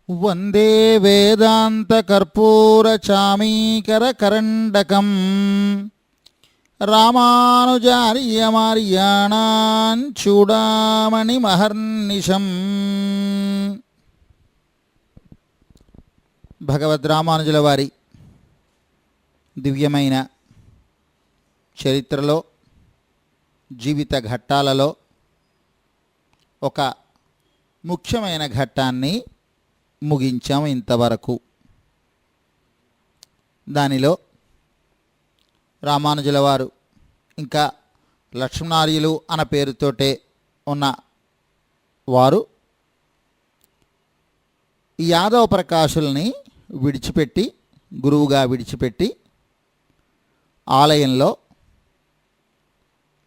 వందే వేదాంతకర్పూరచామీకరకరండకం రామానుజార్యమార్యాణాన్ చూడామణిమహర్నిశం. భగవద్ రామానుజుల వారి దివ్యమైన చరిత్రలో, జీవిత ఘట్టాలలో ఒక ముఖ్యమైన ఘట్టాన్ని ముగించాము ఇంతవరకు. దానిలో రామానుజుల వారు ఇంకా లక్ష్మణార్యులు అన్న పేరుతోటే ఉన్న వారు ఈ యాదవ ప్రకాశుల్ని విడిచిపెట్టి, గురువుగా విడిచిపెట్టి ఆలయంలో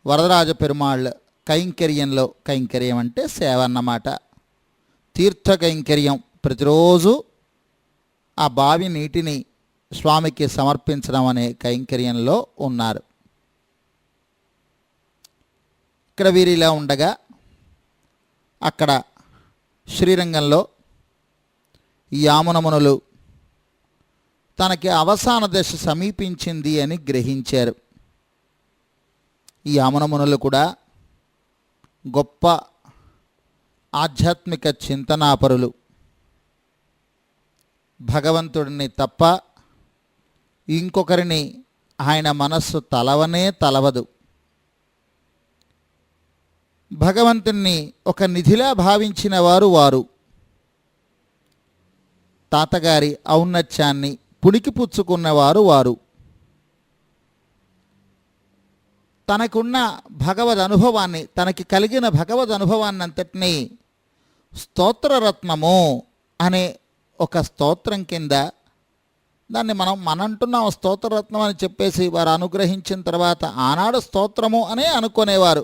వరదరాజ పెరుమాళ్ కైంకర్యంలో, కైంకర్యం అంటే సేవ అన్నమాట, తీర్థ కైంకర్యం, ప్రతిరోజు ఆ బావి నీటిని స్వామికి సమర్పించడం అనే కైంకర్యంలో ఉన్నారు. ఇక్కడ వీరిలా ఉండగా అక్కడ శ్రీరంగంలో యామునమునులు తనకి అవసాన దశ సమీపించింది అని గ్రహించారు. ఈ యామునమునులు కూడా గొప్ప ఆధ్యాత్మిక చింతనాపరులు. భగవంతుడిని తప్ప ఇంకొకరిని ఆయన మనస్సు తలవనే తలవదు. భగవంతుణ్ణి ఒక నిధిలా భావించిన వారు తాతగారి ఔన్నత్యాన్ని పుణికిపుచ్చుకున్నవారు వారు. తనకున్న భగవద్ అనుభవాన్ని, తనకి కలిగిన భగవద్ అనుభవాన్ని అంతటినీ స్తోత్రరత్నము అనే ఒక స్తోత్రం కింద, దాన్ని మనంటున్నాం స్తోత్రరత్నం అని చెప్పేసి వారు అనుగ్రహించిన తర్వాత ఆనాడు స్తోత్రము అనే అనుకునేవారు.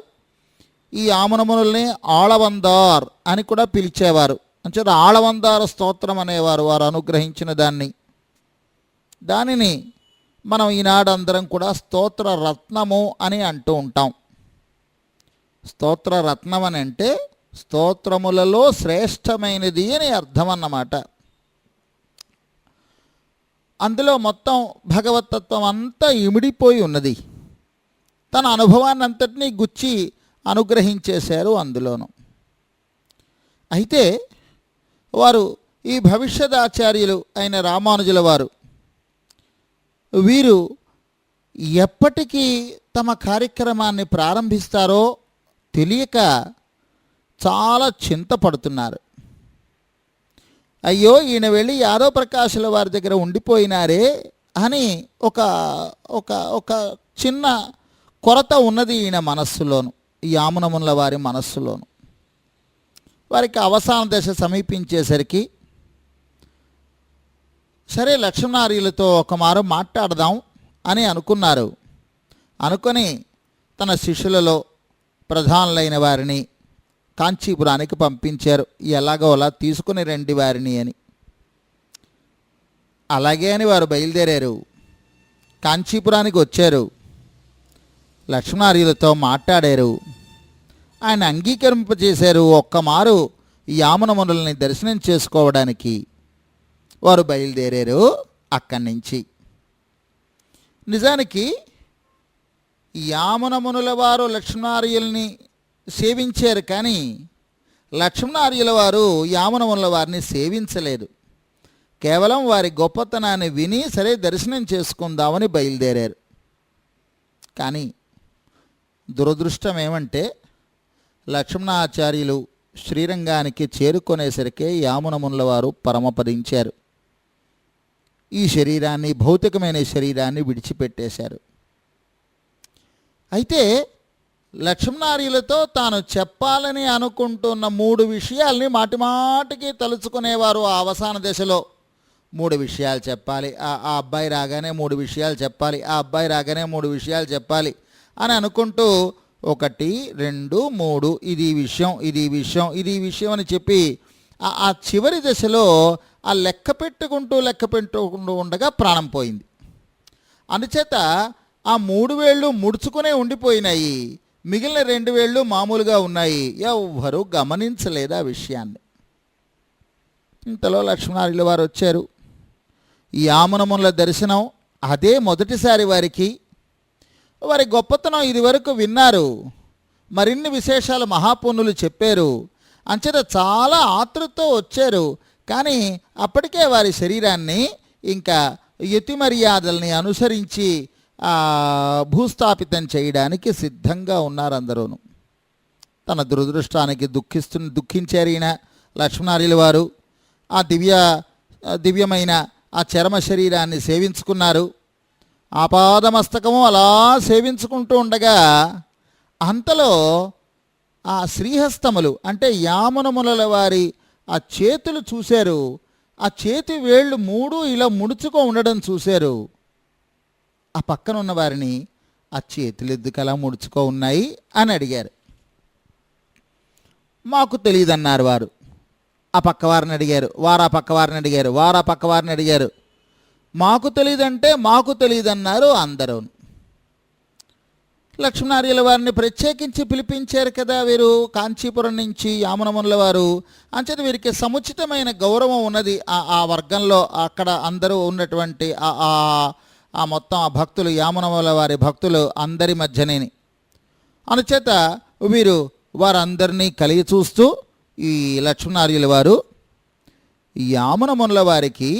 ఈ యామునమునుల్ని ఆళవందార్ అని కూడా పిలిచేవారు. అంటే ఆళవందార స్తోత్రం అనేవారు వారు అనుగ్రహించిన దానిని మనం ఈనాడు అందరం కూడా స్తోత్ర రత్నము అని అంటూ ఉంటాం. స్తోత్ర రత్నం అని అంటే స్తోత్రములలో శ్రేష్టమైనది అని అర్థం అన్నమాట. అందులో మొత్తం భగవతత్వం అంతా ఇమిడిపోయి ఉన్నది. తన అనుభవాన్ని అంతటినీ గుచ్చి అనుగ్రహించేశారు అందులోను. అయితే వారు ఈ భవిష్యదాచార్యులు అయిన రామానుజుల వారు, వీరు ఎప్పటికీ తమ కార్యక్రమాన్ని ప్రారంభిస్తారో తెలియక చాలా చింతపడుతున్నారు. అయ్యో, ఈయన వెళ్ళి యాదవ ప్రకాశుల వారి దగ్గర ఉండిపోయినారే అని ఒక ఒక ఒక చిన్న కొరత ఉన్నది ఈయన మనస్సులోను, ఈ యామునమునుల వారి మనస్సులోను. వారికి అవసాన దశ సమీపించేసరికి సరే లక్ష్మణార్యులతో ఒక మారు మాట్లాడదాం అని అనుకున్నారు. అనుకొని తన శిష్యులలో ప్రధానులైన వారిని కాంచీపురానికి పంపించారు. ఎలాగో అలా తీసుకుని రండి వారిని అని. అలాగే అని వారు బయలుదేరారు. కాంచీపురానికి వచ్చారు. లక్ష్మణార్యులతో మాట్లాడారు. ఆయన అంగీకరింపజేశారు. ఒక్కమారు యామునమునుల్ని దర్శనం చేసుకోవడానికి వారు బయలుదేరారు అక్కడి నుంచి. నిజానికి యామునమునుల వారు లక్ష్మణార్యుల్ని సేవించారు, కానీ లక్ష్మణార్యుల వారు యామునమునుల వారిని సేవించలేదు. కేవలం వారి గొప్పతనాన్ని విని సరే దర్శనం చేసుకుందామని బయలుదేరారు. కానీ దురదృష్టం ఏమంటే లక్ష్మణాచార్యులు శ్రీరంగానికి చేరుకునేసరికే యామునమునుల వారు పరమపదించారు. ఈ శరీరాన్ని, భౌతికమైన శరీరాన్ని విడిచిపెట్టేశారు. అయితే లక్ష్మణార్యులతో తాను చెప్పాలని అనుకుంటున్న 3 విషయాల్ని మాటిమాటికి తలుచుకునేవారు. ఆ అవసాన దశలో 3 విషయాలు చెప్పాలి, ఆ అబ్బాయి రాగానే 3 విషయాలు చెప్పాలి, ఆ అబ్బాయి రాగానే 3 విషయాలు చెప్పాలి అని అనుకుంటూ 1, 2, 3 ఇది విషయం, ఇది విషయం, ఇది విషయం అని చెప్పి ఆ చివరి దశలో ఆ లెక్క పెట్టుకుంటూ ఉండగా ప్రాణం పోయింది. అందుచేత ఆ 3 వేళ్ళు ముడుచుకునే ఉండిపోయినాయి. మిగిలిన 2 వేళ్ళు మామూలుగా ఉన్నాయి. ఎవ్వరూ గమనించలేదు ఆ విషయాన్ని. ఇంతలో లక్ష్మణార్యుల వారు వచ్చారు. ఈ యామునముల దర్శనం అదే మొదటిసారి వారికి. వారి గొప్పతనం ఇదివరకు విన్నారు, మరిన్ని విశేషాలు మహాపుణ్యులు చెప్పారు, అంచేత చాలా ఆతృతతో వచ్చారు. కానీ అప్పటికే వారి శరీరాన్ని ఇంకా యతి మర్యాదల్ని అనుసరించి భూస్థాపితం చేయడానికి సిద్ధంగా ఉన్నారు అందరూను. తన దురదృష్టానికి దుఃఖించారు ఈయన లక్ష్మణార్యుల వారు. ఆ దివ్యమైన ఆ చర్మ శరీరాన్ని సేవించుకున్నారు. ఆపాదమస్తకము అలా సేవించుకుంటూ ఉండగా అంతలో ఆ శ్రీహస్తములు అంటే యామునముల వారి ఆ చేతులు చూశారు. ఆ చేతి వేళ్ళు మూడు ఇలా ముడుచుకో ఉండడం చూశారు. ఆ పక్కన ఉన్న వారిని ఆ చేతులు ఎందుకు అలా ముడుచుకో ఉన్నాయి అని అడిగారు. మాకు తెలియదన్నారు వారు. ఆ పక్కవారిని అడిగారు, వారు ఆ పక్కవారిని అడిగారు, వారు ఆ పక్కవారిని అడిగారు. మాకు తెలియదంటే మాకు తెలియదన్నారు అందరూ. లక్ష్మణార్యుల వారిని ప్రత్యేకించి పిలిపించారు కదా వీరు కాంచీపురం నుంచి యామునముల వారు. అంచేత వీరికి సముచితమైన గౌరవం ఉన్నది ఆ వర్గంలో. అక్కడ అందరూ ఉన్నటువంటి ఆ మొత్తం ఆ భక్తులు, యామునముల వారి భక్తులు అందరి మధ్యనేని. అనుచేత వీరు వారందరినీ కలిగి చూస్తూ ఈ లక్ష్మణార్యుల వారు యామునముల వారికి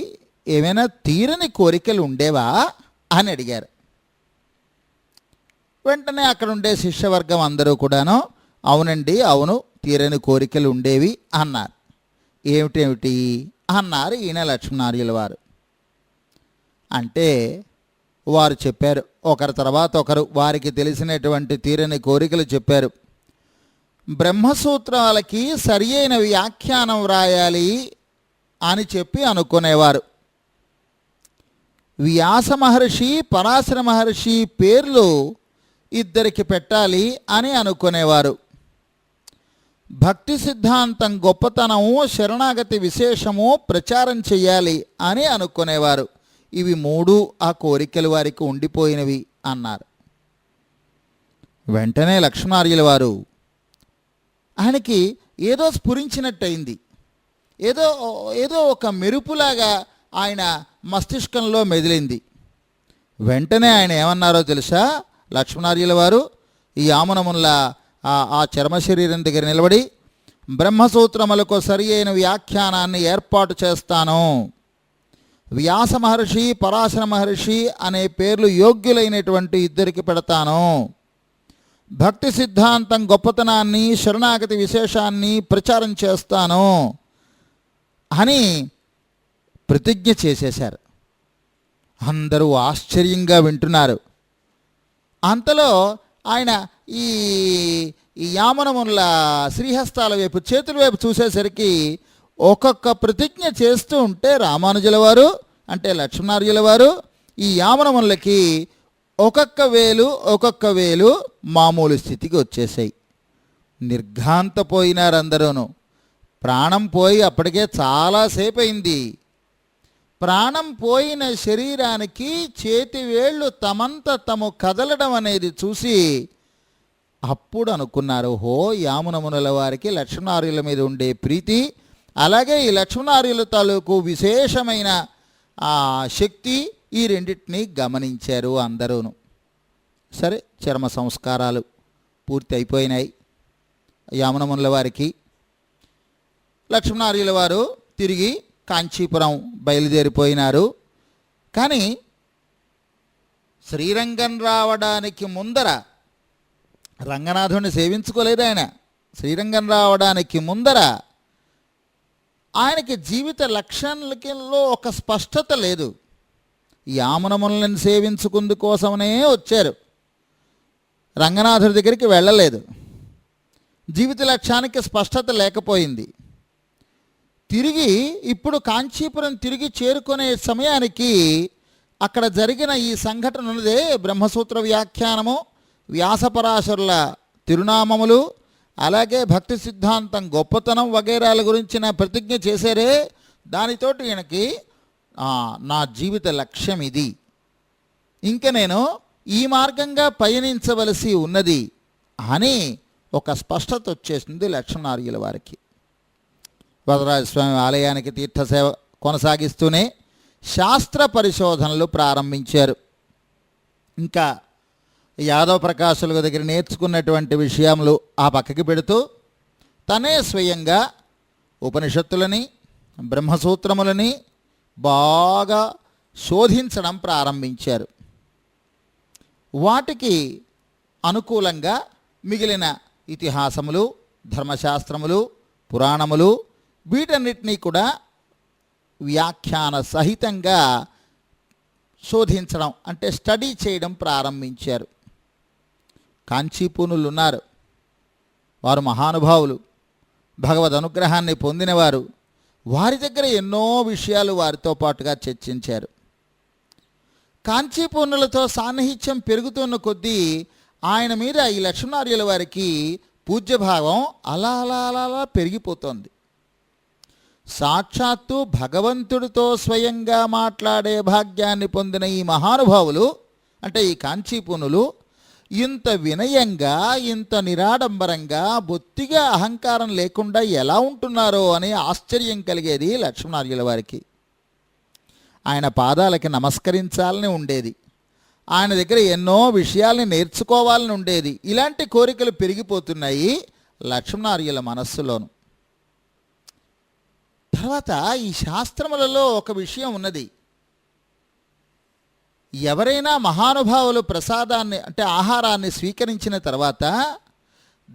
ఏమైనా తీరని కోరికలు ఉండేవా అని అడిగారు. వెంటనే అక్కడ ఉండే శిష్యవర్గం అందరూ కూడాను అవునండి, అవును, తీరని కోరికలు ఉండేవి అన్నారు. ఏమిటేమిటి అన్నారు ఈయన లక్ష్మణార్యుల వారు. అంటే వారు చెప్పారు, ఒకరి తర్వాత ఒకరు వారికి తెలిసినటువంటి తీరని కోరికలు చెప్పారు. బ్రహ్మసూత్రాలకి సరి అయిన వ్యాఖ్యానం వ్రాయాలి అని చెప్పి అనుకునేవారు. వ్యాస మహర్షి, పరాశర మహర్షి పేర్లు ఇద్దరికి పెట్టాలి అని అనుకునేవారు. భక్తి సిద్ధాంతం గొప్పతనము, శరణాగతి విశేషము ప్రచారం చెయ్యాలి అని అనుకునేవారు. ఇవి మూడు ఆ కోరికలు వారికి ఉండిపోయినవి అన్నారు. వెంటనే లక్ష్మణార్యుల వారు ఆయనకి ఏదో స్ఫురించినట్టయింది. ఏదో ఒక మెరుపులాగా ఆయన మస్తిష్కంలో మెదిలింది. వెంటనే ఆయన ఏమన్నారో తెలుసా లక్ష్మణార్యుల వారు? ఈ యామునముల ఆ చర్మ శరీరం దగ్గర నిలబడి బ్రహ్మసూత్రములకు సరి అయిన వ్యాఖ్యానాన్ని ఏర్పాటు చేస్తాను. వ్యాస మహర్షి, పరాశర మహర్షి అనే పేర్లు యోగ్యులైనటువంటి ఇద్దరికి పెడతాను. భక్తి సిద్ధాంతం గొప్పతనాన్ని, శరణాగతి విశేషాన్ని ప్రచారం చేస్తాను అని ప్రతిజ్ఞ చేసేశారు. అందరూ ఆశ్చర్యంగా వింటున్నారు. అంతలో ఆయన ఈ యామునముల శ్రీహస్తాల వైపు, చేతుల వైపు చూసేసరికి ఒక్కొక్క ప్రతిజ్ఞ చేస్తూ ఉంటే రామానుజుల వారు అంటే లక్ష్మణార్యుల వారు ఈ యామునములకి ఒక్కొక్క వేలు మామూలు స్థితికి వచ్చేసాయి. నిర్ఘాంతపోయినారు అందరూను. ప్రాణం పోయి అప్పటికే చాలాసేపు అయింది. ప్రాణం పోయిన శరీరానికి చేతి వేళ్ళు తమంత తము కదలడం అనేది చూసి అప్పుడు అనుకున్నారు, హో యామునముల వారికి లక్ష్మణార్యుల మీద ఉండే ప్రీతి, అలాగే ఈ లక్ష్మణార్యుల తాలూకు విశేషమైన ఆ శక్తి, ఈ రెండింటినీ గమనించారు అందరూను. సరే, చర్మ సంస్కారాలు పూర్తి అయిపోయినాయి యామునముల వారికి. లక్ష్మణార్యుల వారు తిరిగి కాంచీపురం బయలుదేరిపోయినారు. కానీ శ్రీరంగం రావడానికి ముందర రంగనాథుడిని సేవించుకోలేదు ఆయన. శ్రీరంగం రావడానికి ముందర ఆయనకి జీవిత లక్ష్యాలలో ఒక స్పష్టత లేదు. యామునములను సేవించుకుందు కోసమనే వచ్చారు, రంగనాథుడి దగ్గరికి వెళ్ళలేదు. జీవిత లక్ష్యానికి స్పష్టత లేకపోయింది. తిరిగి ఇప్పుడు కాంచీపురం తిరిగి చేరుకునే సమయానికి అక్కడ జరిగిన ఈ సంఘటన ఉన్నదే, బ్రహ్మసూత్ర వ్యాఖ్యానము, వ్యాసపరాశరుల తిరునామములు, అలాగే భక్తి సిద్ధాంతం గొప్పతనం వగైరాల గురించిన ప్రతిజ్ఞ చేశారే, దానితోటి ఈయనకి నా జీవిత లక్ష్యం ఇది, ఇంక నేను ఈ మార్గంగా పయనించవలసి ఉన్నది అని ఒక స్పష్టత వచ్చేసింది లక్ష్మణార్యుల వారికి. వరదరాజస్వామి ఆలయానికి తీర్థసేవ కొనసాగిస్తూనే శాస్త్ర పరిశోధనలు ప్రారంభించారు. ఇంకా యాదవ ప్రకాశుల దగ్గర నేర్చుకున్నటువంటి విషయములు ఆ పక్కకి పెడుతూ తనే స్వయంగా ఉపనిషత్తులని బ్రహ్మసూత్రములని బాగా శోధించడం ప్రారంభించారు. వాటికి అనుకూలంగా మిగిలిన ఇతిహాసములు, ధర్మశాస్త్రములు, పురాణములు వీటన్నిటినీ కూడా వ్యాఖ్యాన సహితంగా శోధించడం అంటే స్టడీ చేయడం ప్రారంభించారు. కాంచీపూనులు ఉన్నారు, వారు మహానుభావులు, భగవద్ అనుగ్రహాన్ని పొందినవారు. వారి దగ్గర ఎన్నో విషయాలు వారితో పాటుగా చర్చించారు. కాంచీపూర్ణులతో సాన్నిహిత్యం పెరుగుతున్న కొద్దీ ఆయన మీద ఈ లక్ష్మణార్యుల వారికి పూజ్యభావం అలా అలా అలా అలా పెరిగిపోతుంది. సాక్షాత్తు భగవంతుడితో స్వయంగా మాట్లాడే భాగ్యాన్ని పొందిన ఈ మహానుభావులు అంటే ఈ కాంచీపూనులు ఇంత వినయంగా, ఇంత నిరాడంబరంగా, బొత్తిగా అహంకారం లేకుండా ఎలా ఉంటున్నారో అనే ఆశ్చర్యం కలిగేది లక్ష్మణార్యుల వారికి. ఆయన పాదాలకి నమస్కరించాలని ఉండేది, ఆయన దగ్గర ఎన్నో విషయాల్ని నేర్చుకోవాలని ఉండేది. ఇలాంటి కోరికలు పెరిగిపోతున్నాయి లక్ష్మణార్యుల మనస్సులోను. తర్వాత ఈ శాస్త్రములలో ఒక విషయం ఉన్నది. ఎవరైనా మహానుభావులు ప్రసాదాన్ని అంటే ఆహారాన్ని స్వీకరించిన తర్వాత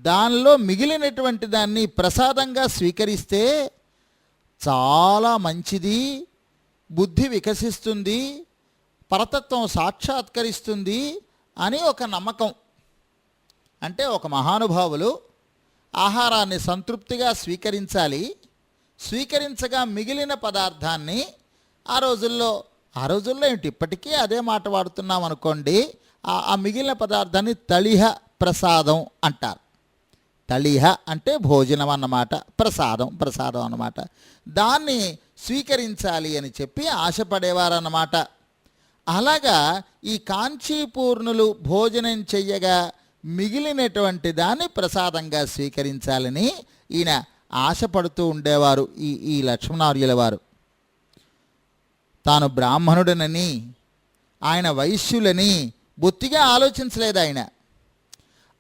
దానిలో మిగిలినటువంటి దాన్ని ప్రసాదంగా స్వీకరిస్తే చాలా మంచిది, బుద్ధి వికసిస్తుంది, పరతత్వం సాక్షాత్కరిస్తుంది అని ఒక నమ్మకం. అంటే ఒక మహానుభావులు ఆహారాన్ని సంతృప్తిగా స్వీకరించాలి, స్వీకరించగా మిగిలిన పదార్థాన్ని ఆ రోజుల్లో ఏంటి ఇప్పటికీ అదే మాట వాడుతున్నాం అనుకోండి, ఆ మిగిలిన పదార్థాన్ని తళిహ ప్రసాదం అంటారు. తళిహ అంటే భోజనం అన్నమాట, ప్రసాదం అన్నమాట. దాన్ని స్వీకరించాలి అని చెప్పి ఆశపడేవారన్నమాట. అలాగా ఈ కాంచీపూర్ణులు భోజనం చెయ్యగా మిగిలినటువంటి దాన్ని ప్రసాదంగా స్వీకరించాలని ఈయన ఆశపడుతూ ఉండేవారు ఈ లక్ష్మణార్యుల వారు. తాను బ్రాహ్మణుడనని, ఆయన వైశ్యులని బొత్తిగా ఆలోచించలేదు ఆయన.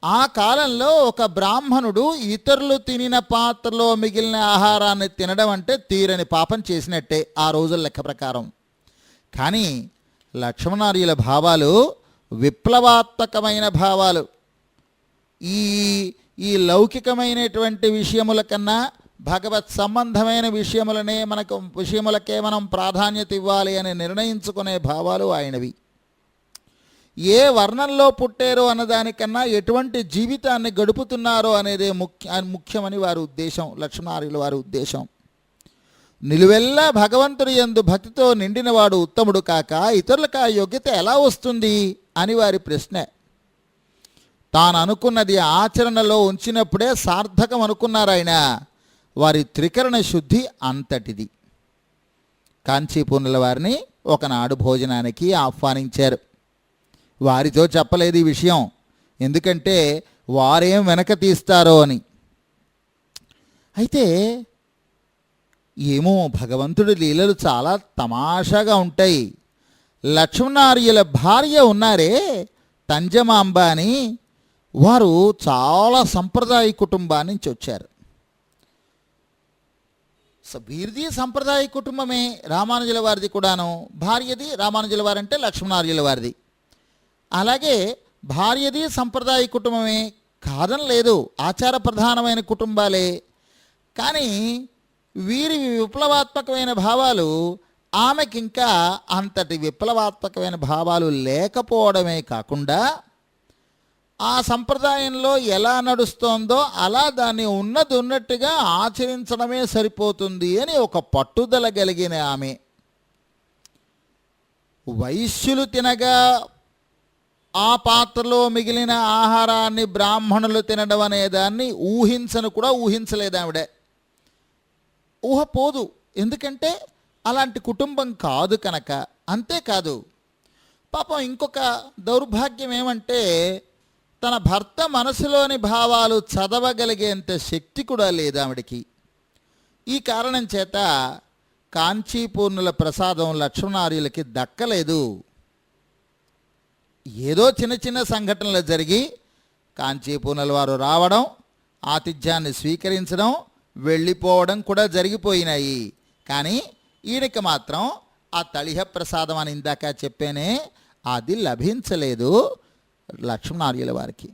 ఆ కాలంలో ఒక బ్రాహ్మణుడు ఇతరులు తినిన పాత్రలో మిగిలిన ఆహారాన్ని తినడం అంటే తీరని పాపం చేసినట్టే ఆ రోజుల లెక్క ప్రకారం. కానీ లక్ష్మణార్యుల భావాలు విప్లవాత్మకమైన భావాలు. ఈ లౌకికమైనటువంటి విషయముల కన్నా భగవత్ సంబంధమైన విషయములకే మనం ప్రాధాన్యత ఇవ్వాలి అని నిర్ణయించుకునే భావాలు ఆయనవి. ఏ వర్ణంలో పుట్టారో అన్నదానికన్నా ఎటువంటి జీవితాన్ని గడుపుతున్నారో అనేదే ముఖ్యమని వారి ఉద్దేశం, లక్ష్మణార్యుల వారి ఉద్దేశం. నిలువెల్లా భగవంతుడి యందు భక్తితో నిండినవాడు ఉత్తముడు కాక ఇతరులకు ఆ యోగ్యత ఎలా వస్తుంది అని వారి ప్రశ్న. తాను అనుకున్నది ఆచరణలో ఉంచినప్పుడే సార్థకం అనుకున్నారు ఆయన. వారి త్రికరణ శుద్ధి అంతటిది. కాంచీపూర్ణుల వారిని ఒకనాడు భోజనానికి ఆహ్వానించారు. వారితో చెప్పలేదు ఈ విషయం, ఎందుకంటే వారేం వెనక తీస్తారో అని. అయితే ఏమో భగవంతుడి లీలలు చాలా తమాషాగా ఉంటాయి. లక్ష్మణార్యుల భార్య ఉన్నారే తంజమాంబ అని, వారు చాలా సంప్రదాయ కుటుంబాన్ని నుంచి వచ్చారు. వీరిది సంప్రదాయ కుటుంబమే, రామానుజుల వారిది కూడాను. భార్యది రామానుజుల వారంటే లక్ష్మణార్యుల వారిది. అలాగే భార్యది సంప్రదాయ కుటుంబమే, కాదని లేదు, ఆచార ప్రధానమైన కుటుంబాలే. కానీ వీరి విప్లవాత్మకమైన భావాలు ఆమెకింకా అంతటి విప్లవాత్మకమైన భావాలు లేకపోవడమే కాకుండా ఆ సంప్రదాయంలో ఎలా నడుస్తోందో అలా దాన్ని ఉన్నట్టుగా ఆచరించడమే సరిపోతుంది అని ఒక పట్టుదల కలిగిన ఆమె. వైశ్యులు తినగా ఆ పాత్రలో మిగిలిన ఆహారాన్ని బ్రాహ్మణులు తినడం అనే దాన్ని ఊహించలేదు ఆవిడ. ఊహ పోదు, ఎందుకంటే అలాంటి కుటుంబం కాదు కనుక. అంతేకాదు పాపం ఇంకొక దౌర్భాగ్యం ఏమంటే తన భర్త మనసులోని భావాలు చదవగలిగేంత శక్తి కూడా లేదు ఆవిడికి. ఈ కారణం చేత కాంచీపూర్ణుల ప్రసాదం లక్ష్మణార్యులకి దక్కలేదు. ఏదో చిన్న చిన్న సంఘటనలు జరిగి కాంచీపూర్ణుల వారు రావడం, ఆతిథ్యాన్ని స్వీకరించడం, వెళ్ళిపోవడం కూడా జరిగిపోయినాయి. కానీ ఈయనకి మాత్రం ఆ తళిహ ప్రసాదం అని ఇందాక చెప్పేనే, అది లభించలేదు లక్ష్మణార్యుల వారికి.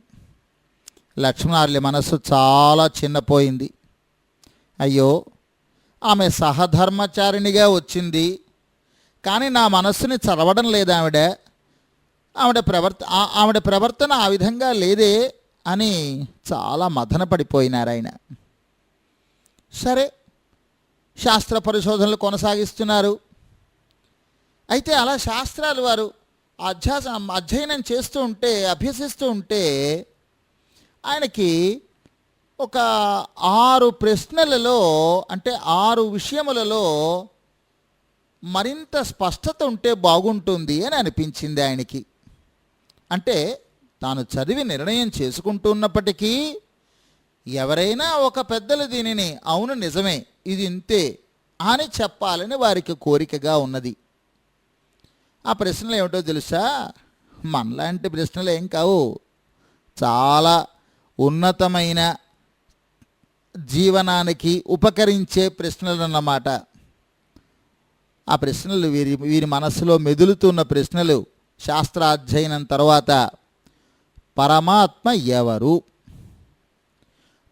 లక్ష్మణార్యుల మనస్సు చాలా చిన్నపోయింది. అయ్యో, ఆమె సహధర్మచారిణిగా వచ్చింది, కానీ నా మనస్సుని చదవడం లేదు ఆవిడ ప్రవర్తన ఆ విధంగా లేదే అని చాలా మదన పడిపోయినారు ఆయన. సరే, శాస్త్ర పరిశోధనలు కొనసాగిస్తున్నారు. అయితే అలా శాస్త్రాలు వారు అధ్యయనం చేస్తూ ఉంటే, అభ్యసిస్తూ ఉంటే ఆయనకి ఒక 6 ప్రశ్నలలో, అంటే 6 విషయములలో మరింత స్పష్టత ఉంటే బాగుంటుంది అని అనిపించింది ఆయనకి. అంటే తాను చదివి నిర్ణయం చేసుకుంటున్నప్పటికీ ఎవరైనా ఒక పెద్దలు దీనిని అవును నిజమే ఇది ఇంతే అని చెప్పాలని వారికి కోరికగా ఉన్నది. ఆ ప్రశ్నలు ఏమిటో తెలుసా? మనలాంటి ప్రశ్నలు ఏం కావు, చాలా ఉన్నతమైన జీవనానికి ఉపకరించే ప్రశ్నలు అన్నమాట. ఆ ప్రశ్నలు వీరి మనస్సులో మెదులుతున్న ప్రశ్నలు. శాస్త్రాధ్యయనం తర్వాత పరమాత్మ ఎవరు?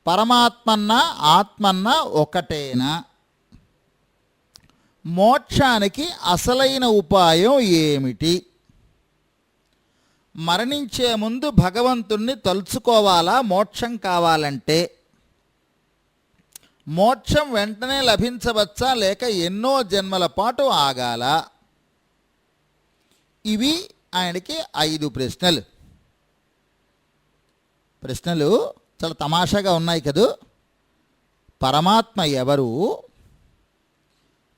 పరమాత్మన్నా ఆత్మన్నా ఒకటేనా? మోక్షానికి అసలైన ఉపాయం ఏమిటి? మరణించే ముందు భగవంతుణ్ణి తలుచుకోవాలా మోక్షం కావాలంటే? మోక్షం వెంటనే లభించవచ్చా లేక ఎన్నో జన్మల పాటు ఆగాల? ఇవి ఆయనకి 5 ప్రశ్నలు. ప్రశ్నలు చాలా తమాషాగా ఉన్నాయి కదూ. పరమాత్మ ఎవరు?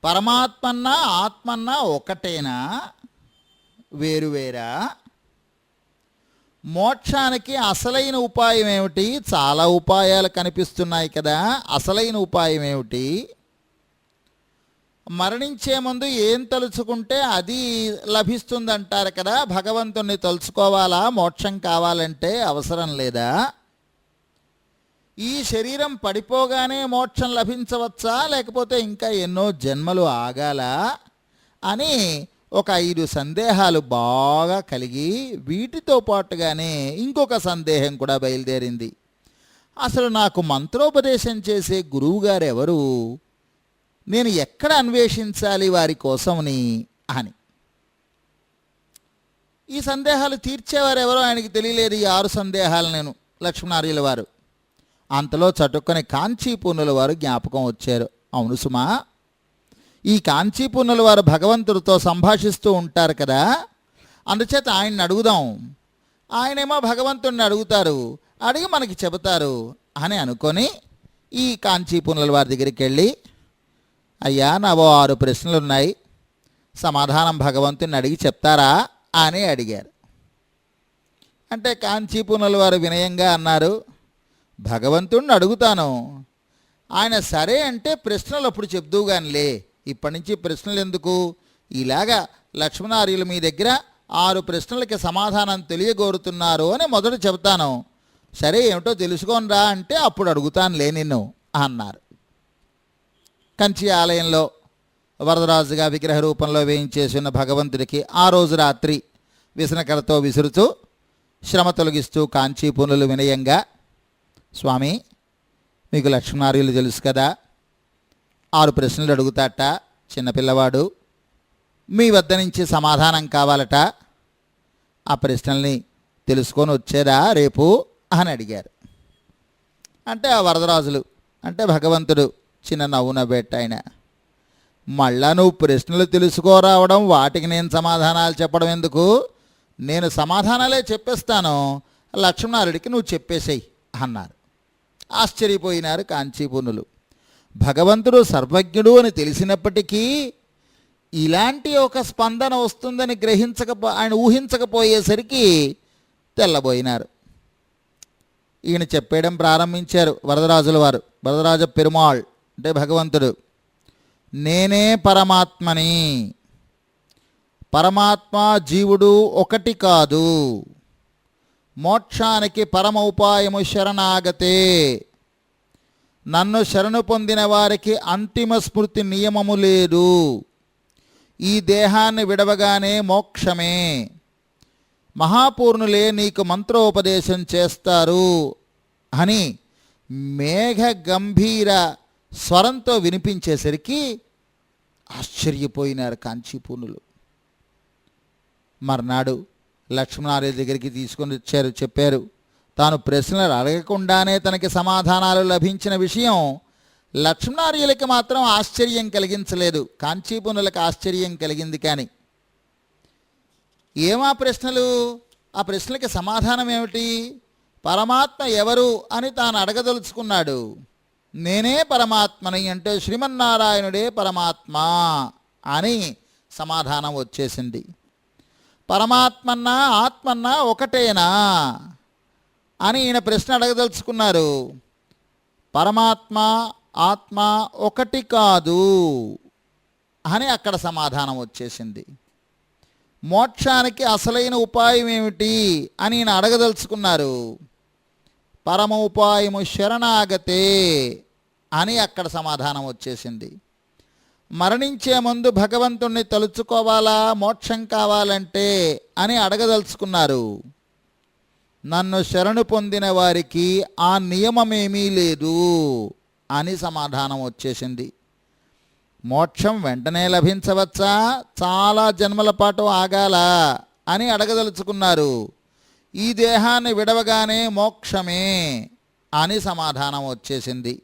పరమాత్మన్నా ఆత్మన్నా ఒకటేనా వేరువేరా? మోక్షానికి అసలైన ఉపాయం ఏమిటి? చాలా ఉపాయాలు కనిపిస్తున్నాయి కదా, అసలైన ఉపాయం ఏమిటి? మరణించే ముందు ఏం తలుచుకుంటే అది లభిస్తుందంటారు కదా, భగవంతుణ్ణి తలుచుకోవాలా మోక్షం కావాలంటే? అవసరం లేదా? ఈ శరీరం పడిపోగానే మోక్షం లభించవచ్చా లేకపోతే ఇంకా ఎన్నో జన్మలు ఆగాలా అని ఒక 5 సందేహాలు బాగా కలిగి వీటితో పాటుగానే ఇంకొక సందేహం కూడా బయలుదేరింది. అసలు నాకు మంత్రోపదేశం చేసే గురువుగారు ఎవరు? నేను ఎక్కడ అన్వేషించాలి వారి కోసమని అని. ఈ సందేహాలు తీర్చేవారు ఎవరో ఆయనకి తెలియలేదు. ఈ 6 సందేహాలు నేను లక్ష్మణార్యుల వారు. అంతలో చటుక్కని కాంచీపూర్ణుల వారు జ్ఞాపకం వచ్చారు. అవును సుమా, ఈ కాంచీపూర్ణుల వారు భగవంతుడితో సంభాషిస్తూ ఉంటారు కదా, అందుచేత ఆయన్ని అడుగుదాం. ఆయనేమో భగవంతుడిని అడుగుతారు, అడిగి మనకి చెబుతారు అని అనుకొని ఈ కాంచీపూర్ణుల వారి దగ్గరికి వెళ్ళి, అయ్యా నావో 6 ప్రశ్నలు ఉన్నాయి, సమాధానం భగవంతుని అడిగి చెప్తారా అని అడిగారు. అంటే కాంచీపూర్ణుల వారు వినయంగా అన్నారు, భగవంతుడిని అడుగుతాను, ఆయన సరే అంటే ప్రశ్నలు అప్పుడు చెప్దువు కానిలే, ఇప్పటి నుంచి ప్రశ్నలు ఎందుకు? ఇలాగా లక్ష్మణార్యులు మీ దగ్గర 6 ప్రశ్నలకి సమాధానం తెలియగోరుతున్నారు అని మొదట చెబుతాను, సరే ఏమిటో తెలుసుకోనరా అంటే అప్పుడు అడుగుతానులే నిన్ను అన్నారు. కంచి ఆలయంలో వరదరాజుగా విగ్రహ రూపంలో వేయించేసి ఉన్న భగవంతుడికి ఆ రోజు రాత్రి విసనకరతో విసురుతూ శ్రమ తొలగిస్తూ కాంచీపూర్ణులు వినయంగా, స్వామి మీకు లక్ష్మణార్యులు తెలుసు కదా, 6 ప్రశ్నలు అడుగుతాట, చిన్నపిల్లవాడు, మీ వద్ద నుంచి సమాధానం కావాలట, ఆ ప్రశ్నల్ని తెలుసుకొని వచ్చేదా రేపు అని అడిగారు. అంటే ఆ వరదరాజులు అంటే భగవంతుడు చిన్న నవ్వు నవ్వేట. ఆయన, మళ్ళా నువ్వు ప్రశ్నలు తెలుసుకోరావడం, వాటికి నేను సమాధానాలు చెప్పడం ఎందుకు? నేను సమాధానాలే చెప్పేస్తాను, లక్ష్మణార్యుడికి నువ్వు చెప్పేసేయి అన్నారు. ఆశ్చర్యపోయినారు కాంచీపూర్ణులు. భగవంతుడు సర్వజ్ఞుడు అని తెలిసినప్పటికీ ఇలాంటి ఒక స్పందన వస్తుందని ఆయన ఊహించకపోయేసరికి తెల్లబోయినారు. ఈయన చెప్పేయడం ప్రారంభించారు వరదరాజుల వారు. వరదరాజ పెరుమాళ్ అంటే భగవంతుడు నేనే పరమాత్మని, పరమాత్మ జీవుడు ఒకటి కాదు, మోక్షానికి పరమ ఉపాయము శరణాగతే, నన్ను శరణు పొందిన వారికి అంతిమ స్మృతి నియమము లేదు, ఈ దేహాన్ని విడవగానే మోక్షమే, మహాపూర్ణులే నీకు మంత్రోపదేశం చేస్తారు అని మేఘ గంభీర స్వరంతో వినిపించేసరికి ఆశ్చర్యపోయినారు కాంచీపూర్ణులు. మర్నాడు లక్ష్మణార్యుల దగ్గరికి తీసుకొని వచ్చారు, చెప్పారు. తాను ప్రశ్నలు అడగకుండానే తనకి సమాధానాలు లభించిన విషయం లక్ష్మణార్యులకి మాత్రం ఆశ్చర్యం కలిగించలేదు, కాంచీపూర్ణులకు ఆశ్చర్యం కలిగింది. కానీ ఏమా ప్రశ్నలు? ఆ ప్రశ్నలకి సమాధానం ఏమిటి? పరమాత్మ ఎవరు అని తాను అడగదలుచుకున్నాడు. నేనే పరమాత్మని అంటే శ్రీమన్నారాయణుడే పరమాత్మ అని సమాధానం వచ్చేసింది. పరమాత్మన్నా ఆత్మన్నా ఒకటేనా అని ఈయన ప్రశ్న అడగదలుచుకున్నారు. పరమాత్మ ఆత్మ ఒకటి కాదు అని అక్కడ సమాధానం వచ్చేసింది. మోక్షానికి అసలైన ఉపాయం ఏమిటి అని ఈయన అడగదలుచుకున్నారు. పరమ ఉపాయము శరణాగతే అని అక్కడ సమాధానం వచ్చేసింది. మరణించే ముందు భగవంతుణ్ణి తలుచుకోవాలా, మోక్షం కావాలంటే అని అడగదలుచుకున్నారు. నన్ను శరణు పొందిన వారికి ఆ నియమమేమీ లేదు అని సమాధానం వచ్చేసింది. మోక్షం వెంటనే లభించవచ్చా, చాలా జన్మల పాటు ఆగాల అని అడగదలుచుకున్నారు. ఈ దేహాన్ని విడవగానే మోక్షమే అని సమాధానం వచ్చేసింది.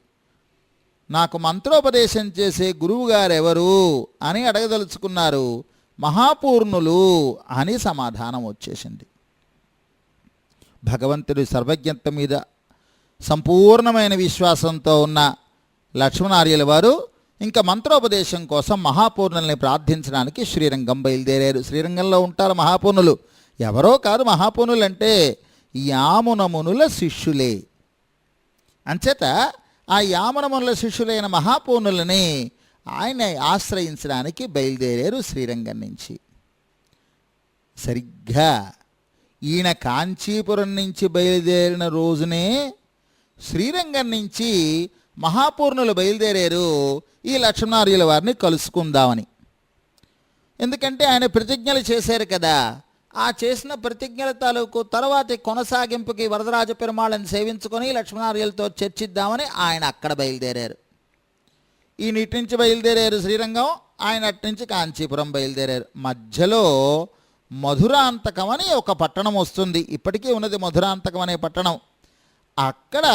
నాకు మంత్రోపదేశం చేసే గురువుగారెవరు అని అడగదలుచుకున్నారు. మహాపూర్ణులు అని సమాధానం వచ్చేసింది. భగవంతుడి సర్వజ్ఞత మీద సంపూర్ణమైన విశ్వాసంతో ఉన్న లక్ష్మణార్యుల వారు ఇంకా మంత్రోపదేశం కోసం మహాపూర్ణుల్ని ప్రార్థించడానికి శ్రీరంగం బయలుదేరారు. శ్రీరంగంలో ఉంటారు మహాపూర్ణులు. ఎవరో కాదు, మహాపూర్ణులు అంటే యామునమునుల శిష్యులే. అంచేత ఆ యామునమునుల శిష్యులైన మహాపూర్ణులని ఆయన ఆశ్రయించడానికి బయలుదేరారు శ్రీరంగం నుంచి. సరిగ్గా ఈయన కాంచీపురం నుంచి బయలుదేరిన రోజునే శ్రీరంగం నుంచి మహాపూర్ణులు బయలుదేరారు ఈ లక్ష్మణార్యుల వారిని కలుసుకుందామని. ఎందుకంటే ఆయన ప్రతిజ్ఞలు చేశారు కదా, ఆ చేసిన ప్రతిజ్ఞల తాలూకు తర్వాతి కొనసాగింపుకి వరదరాజ పెరుమాళ్ళని సేవించుకొని లక్ష్మణార్యులతో చర్చిద్దామని ఆయన అక్కడ బయలుదేరారు. ఈయన ఇటు నుంచి బయలుదేరారు శ్రీరంగం, ఆయన అటు నుంచి కాంచీపురం బయలుదేరారు. మధ్యలో మధురాంతకం అని ఒక పట్టణం వస్తుంది, ఇప్పటికీ ఉన్నది మధురాంతకం అనే పట్టణం. అక్కడ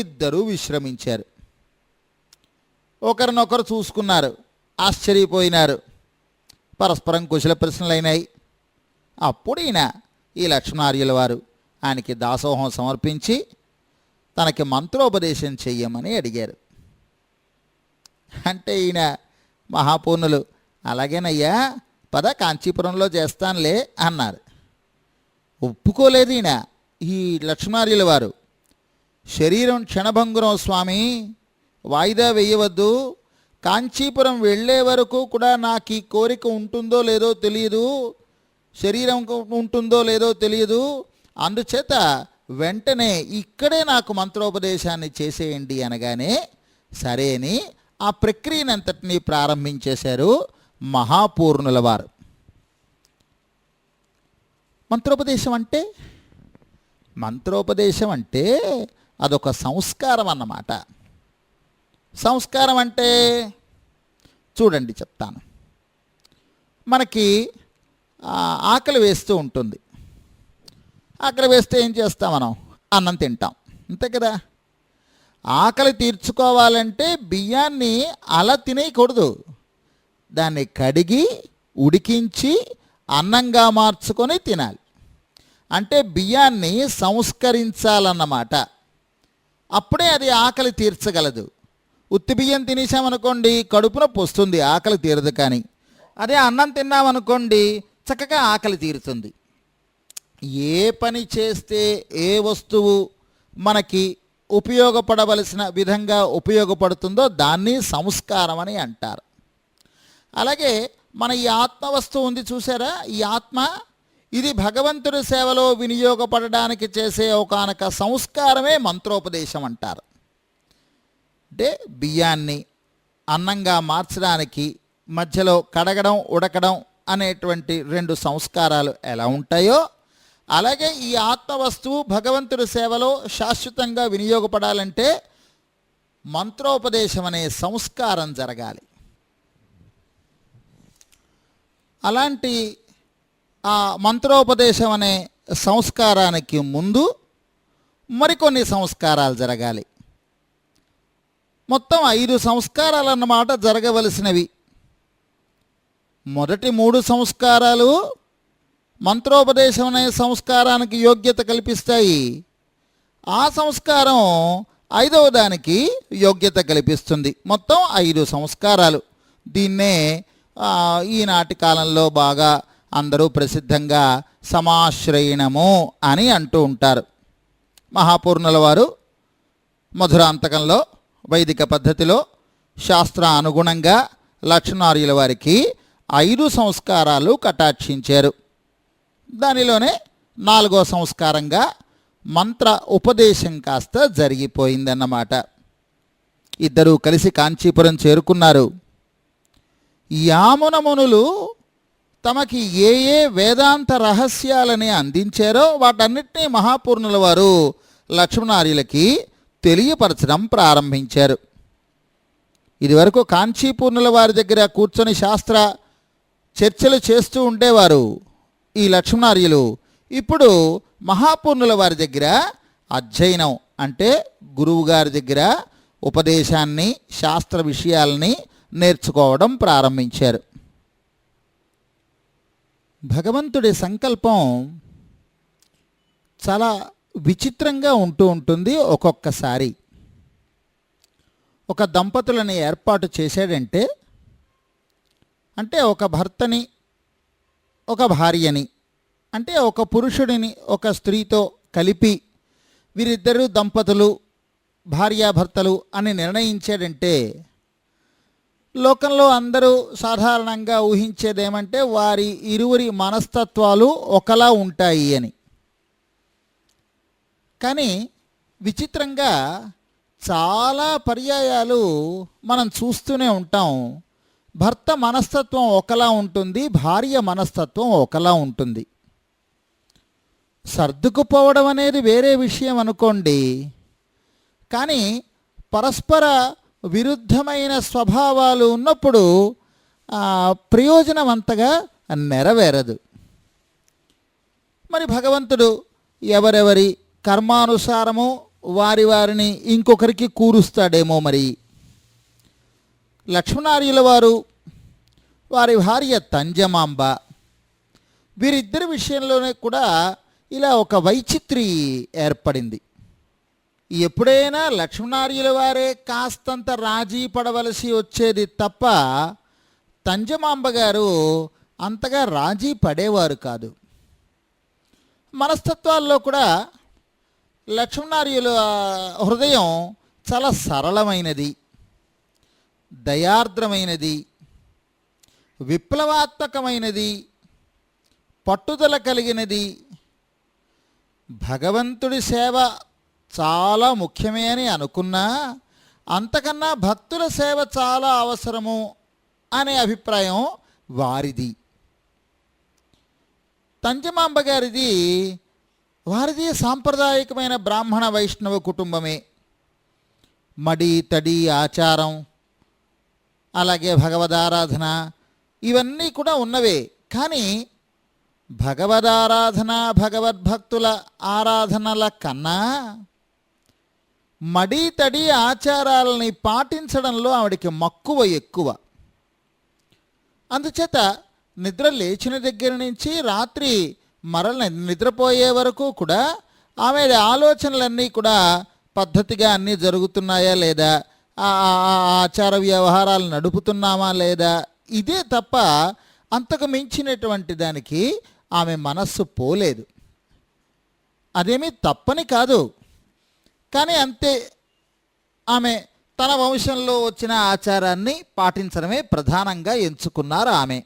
ఇద్దరు విశ్రమించారు. ఒకరినొకరు చూసుకున్నారు, ఆశ్చర్యపోయినారు. పరస్పరం కుశల ప్రశ్నలైనాయి. అప్పుడు ఈయన ఈ లక్ష్మణార్యుల వారు ఆయనకి దాసోహం సమర్పించి తనకి మంత్రోపదేశం చెయ్యమని అడిగారు. అంటే ఈయన మహాపూర్ణులు అలాగేనయ్యా పద కాంచీపురంలో చేస్తానులే అన్నారు. ఒప్పుకోలేదు ఈయన. ఈ లక్ష్మణార్యుల వారు శరీరం క్షణభంగురం స్వామి, వాయిదా వేయవద్దు, కాంచీపురం వెళ్ళే వరకు కూడా నాకు ఈ కోరిక ఉంటుందో లేదో తెలియదు, శరీరం ఉంటుందో లేదో తెలియదు, అందుచేత వెంటనే ఇక్కడే నాకు మంత్రోపదేశాన్ని చేసేయండి అనగానే సరే అని ఆ ప్రక్రియనంతటినీ ప్రారంభించేశారు మహాపూర్ణుల వారు. మంత్రోపదేశం అంటే అదొక సంస్కారం అన్నమాట. సంస్కారం అంటే చూడండి చెప్తాను. మనకి ఆకలి వేస్తూ ఉంటుంది. ఆకలి వేస్తే ఏం చేస్తాం మనం? అన్నం తింటాం, అంతే కదా. ఆకలి తీర్చుకోవాలంటే బియ్యాన్ని అలా తినేయకూడదు, దాన్ని కడిగి ఉడికించి అన్నంగా మార్చుకొని తినాలి. అంటే బియ్యాన్ని సంస్కరించాలన్నమాట. అప్పుడే అది ఆకలి తీర్చగలదు. ఉత్తి బియ్యం తినేసామనుకోండి కడుపు నొప్పి వస్తుంది, ఆకలి తీరదు. కానీ అదే అన్నం తిన్నామనుకోండి చక్కగా ఆకలి తీరుతుంది. ఏ పని చేస్తే ఏ వస్తువు మనకి ఉపయోగపడవలసిన విధంగా ఉపయోగపడుతుందో దాన్ని సంస్కారం అని అంటారు. అలాగే మన ఈ ఆత్మ వస్తువు ఉంది చూసారా, ఈ ఆత్మ ఇది భగవంతుడి సేవలో వినియోగపడడానికి చేసే ఒకానొక సంస్కారమే మంత్రోపదేశం అంటారు. అంటే బియ్యాన్ని అన్నంగా మార్చడానికి మధ్యలో కడగడం ఉడకడం అనేటువంటి 2 సంస్కారాలు ఎలా ఉంటాయో అలాగే ఈ ఆత్మ వస్తువు భగవంతుడి సేవలో శాశ్వతంగా వినియోగపడాలంటే మంత్రోపదేశం అనే సంస్కారం జరగాలి. అలాంటి ఆ మంత్రోపదేశం అనే సంస్కారానికి ముందు మరికొన్ని సంస్కారాలు జరగాలి. మొత్తం 5 సంస్కారాలు అన్నమాట జరగవలసినవి. మొదటి 3 సంస్కారాలు మంత్రోపదేశం అనే సంస్కారానికి యోగ్యత కల్పిస్తాయి. ఆ సంస్కారం 5వ దానికి యోగ్యత కల్పిస్తుంది. మొత్తం 5 సంస్కారాలు. దీన్నే ఈనాటి కాలంలో బాగా అందరూ ప్రసిద్ధంగా సమాశ్రయణము అని అంటూ ఉంటారు. మహాపూర్ణుల వారు మధురాంతకంలో వైదిక పద్ధతిలో శాస్త్ర అనుగుణంగా లక్ష్మణార్యుల వారికి 5 సంస్కారాలు కటాక్షించారు. దానిలోనే 4వ సంస్కారంగా మంత్ర ఉపదేశం కాస్త జరిగిపోయిందన్నమాట. ఇద్దరూ కలిసి కాంచీపురం చేరుకున్నారు. యామున మునులు తమకి ఏ ఏ వేదాంత రహస్యాలని అందించారో వాటన్నిటినీ మహాపూర్ణుల వారు లక్ష్మణార్యులకి తెలియపరచడం ప్రారంభించారు. ఇదివరకు కాంచీపూర్ణుల వారి దగ్గర కూర్చొని శాస్త్ర చర్చలు చేస్తూ ఉండేవారు ఈ లక్ష్మణార్యులు. ఇప్పుడు మహాపూర్ణుల వారి దగ్గర అధ్యయనం అంటే గురువు గారి దగ్గర ఉపదేశాన్ని శాస్త్ర విషయాల్ని నేర్చుకోవడం ప్రారంభించారు. భగవంతుడి సంకల్పం చాలా విచిత్రంగా ఉంటూ ఉంటుంది. ఒక్కొక్కసారి ఒక దంపతులని ఏర్పాటు చేశాడంటే అంటే ఒక భర్తని ఒక భార్యని అంటే ఒక పురుషుడిని ఒక స్త్రీతో కలిపి వీరిద్దరూ దంపతులు భార్యాభర్తలు అని నిర్ణయించాడంటే లోకంలో అందరూ సాధారణంగా ఊహించేదేమంటే వారి ఇరువురి మనస్తత్వాలు ఒకలా ఉంటాయి అని. కానీ విచిత్రంగా చాలా పర్యాయాలు మనం చూస్తూనే ఉంటాం. భర్త మనస్తత్వం ఒకలా ఉంటుంది, భార్య మనస్తత్వం ఒకలా ఉంటుంది. సర్దుకుపోవడం అనేది వేరే విషయం అనుకోండి, కానీ పరస్పర విరుద్ధమైన స్వభావాలు ఉన్నప్పుడు ప్రయోజనం అంతగా నెరవేరదు. మరి భగవంతుడు ఎవరెవరి కర్మానుసారము వారిని ఇంకొకరికి కూరుస్తాడేమో. మరి లక్ష్మణార్యుల వారు వారి భార్య తంజమాంబ వీరిద్దరి విషయంలోనే కూడా ఇలా ఒక వైచిత్రి ఏర్పడింది. ఎప్పుడైనా లక్ష్మణార్యుల వారే కాస్తంత రాజీ పడవలసి వచ్చేది తప్ప తంజమాంబ గారు అంతగా రాజీ పడేవారు కాదు. మనస్తత్వాల్లో కూడా లక్ష్మణార్యుల హృదయం చాలా సరళమైనది, దయార్ద్రమైనది, విప్లవాత్మకమైనది, పట్టుదల కలిగినది. భగవంతుడి సేవ చాలా ముఖ్యమే అని అనుకున్నా అంతకన్నా భక్తుల సేవ చాలా అవసరము అనే అభిప్రాయం వారిది. తంజమాంబ గారిది వారిది సాంప్రదాయకమైన బ్రాహ్మణ వైష్ణవ కుటుంబమే. మడి తడి ఆచారం అలాగే భగవదారాధన ఇవన్నీ కూడా ఉన్నవే. కానీ భగవదారాధన భగవద్భక్తుల ఆరాధనల కన్నా మడి తడి ఆచారాలని పాటించడంలో ఆవిడికి మక్కువ ఎక్కువ. అందుచేత నిద్ర లేచిన దగ్గర నుంచి రాత్రి మరల నిద్రపోయే వరకు కూడా ఆమె ఆలోచనలన్నీ కూడా పద్ధతిగా అన్నీ జరుగుతున్నాయా లేదా, ఆచార వ్యవహారాలు నడుపుతున్నామా లేదా, ఇదే తప్ప అంతకు మించినటువంటి దానికి ఆమె మనస్సు పోలేదు. అదేమీ తప్పని కాదు, కానీ అంతే, ఆమె తన వంశంలో వచ్చిన ఆచారాన్ని పాటించడమే ప్రధానంగా ఎంచుకున్నారు ఆమె.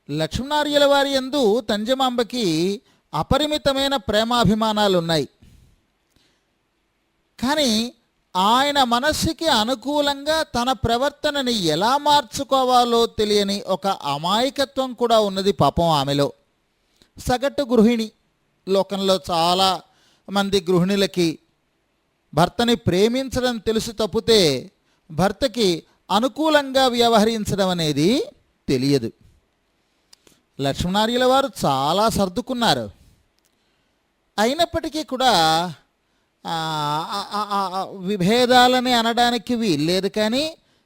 లక్ష్మీనారాయణ వారి యందు తంజమాంబకి అపరిమితమైన ప్రేమాభిమానాలు ఉన్నాయి. కానీ ఆయన మనస్సుకి అనుకూలంగా తన ప్రవర్తనని ఎలా మార్చుకోవాలో తెలియని ఒక అమాయకత్వం కూడా ఉన్నది పాపం ఆమెలో. సగటు గృహిణి. లోకంలో చాలా మంది గృహిణులకి భర్తని ప్రేమించడం తెలుసు తప్పితే భర్తకి అనుకూలంగా వ్యవహరించడం అనేది తెలియదు. లక్ష్మీనారాయణ వారు చాలా సర్దుకున్నారు. అయినప్పటికీ కూడా విభేదాలని అనడానికి వీల్లేదు. కానీ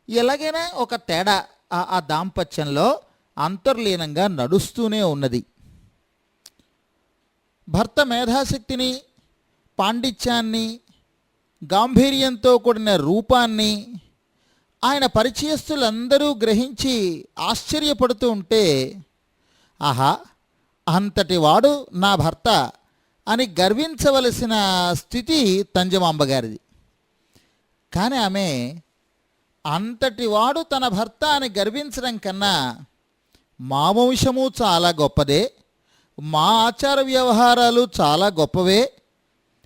ఎలాగైనా ఒక తేడా ఆ దాంపత్యంలో అంతర్లీనంగా నడుస్తూనే ఉన్నది. భర్త మేధాశక్తిని, పాండిత్యాన్ని, గాంభీర్యంతో కూడిన రూపాన్ని ఆయన పరిచయస్తులందరూ గ్రహించి ఆశ్చర్యపడుతూ ఉంటే, ఆహా, అంతటి వాడు నా భర్త అని గర్వించవలసిన స్థితి తంజమాంబ గారిది. కానీ ఆమె అంతటి వాడు తన భర్త అని గర్వించడం కన్నా మా వంశము చాలా గొప్పదే, మా ఆచార వ్యవహారాలు చాలా గొప్పవే,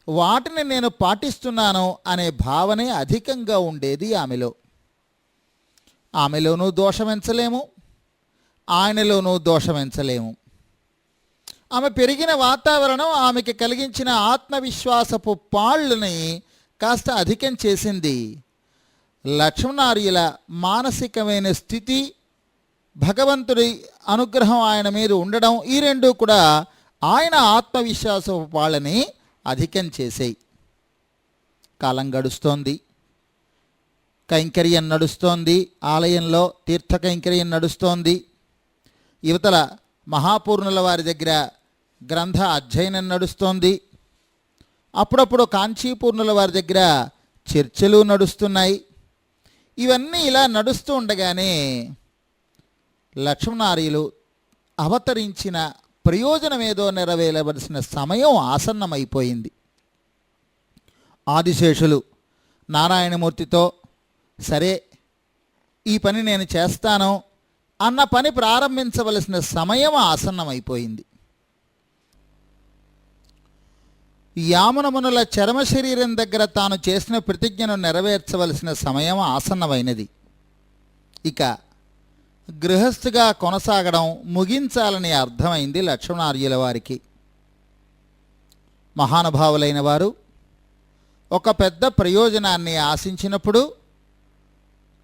వాటిని నేను పాటిస్తున్నాను అనే భావనే అధికంగా ఉండేది ఆమెలో. ఆమెలోనూ దోషమెంచలేము, ఆయనలోనూ దోషమెంచలేము. ఆమె పెరిగిన వాతావరణం ఆమెకి కలిగించిన ఆత్మవిశ్వాసపు పాళ్ళని కాస్త అధికం చేసింది. లక్ష్మీనారాయణ మానసికమైన స్థితి, భగవంతుడి అనుగ్రహం ఆయన మీద ఉండడం, ఈ రెండూ కూడా ఆయన ఆత్మవిశ్వాసపు పాళ్ళని అధికం చేసాయి. కాలం గడుస్తోంది, కైంకర్యం నడుస్తోంది, ఆలయంలో తీర్థ కైంకర్యం నడుస్తోంది. యువతల మహాపూర్ణుల వారి దగ్గర గ్రంథ అధ్యయనం నడుస్తోంది. అప్పుడప్పుడు కాంచీపూర్ణుల వారి దగ్గర చర్చలు నడుస్తున్నాయి. ఇవన్నీ ఇలా నడుస్తూ ఉండగానే లక్ష్మీనారాయణులు అవతరించిన ప్రయోజనమేదో నెరవేరవలసిన సమయం ఆసన్నమైపోయింది. ఆదిశేషులు నారాయణమూర్తితో, సరే ఈ పని నేను చేస్తాను అన్న పని ప్రారంభించవలసిన సమయం ఆసన్నమైపోయింది. యామునమునుల చర్మ శరీరం దగ్గర తాను చేసిన ప్రతిజ్ఞను నెరవేర్చవలసిన సమయం ఆసన్నమైనది. ఇక గృహస్థుగా కొనసాగడం ముగించాలని అర్థమైంది లక్ష్మీనారాయణ వారికి. మహానుభావులైన వారు ఒక పెద్ద ప్రయోజనాన్ని ఆశించినప్పుడు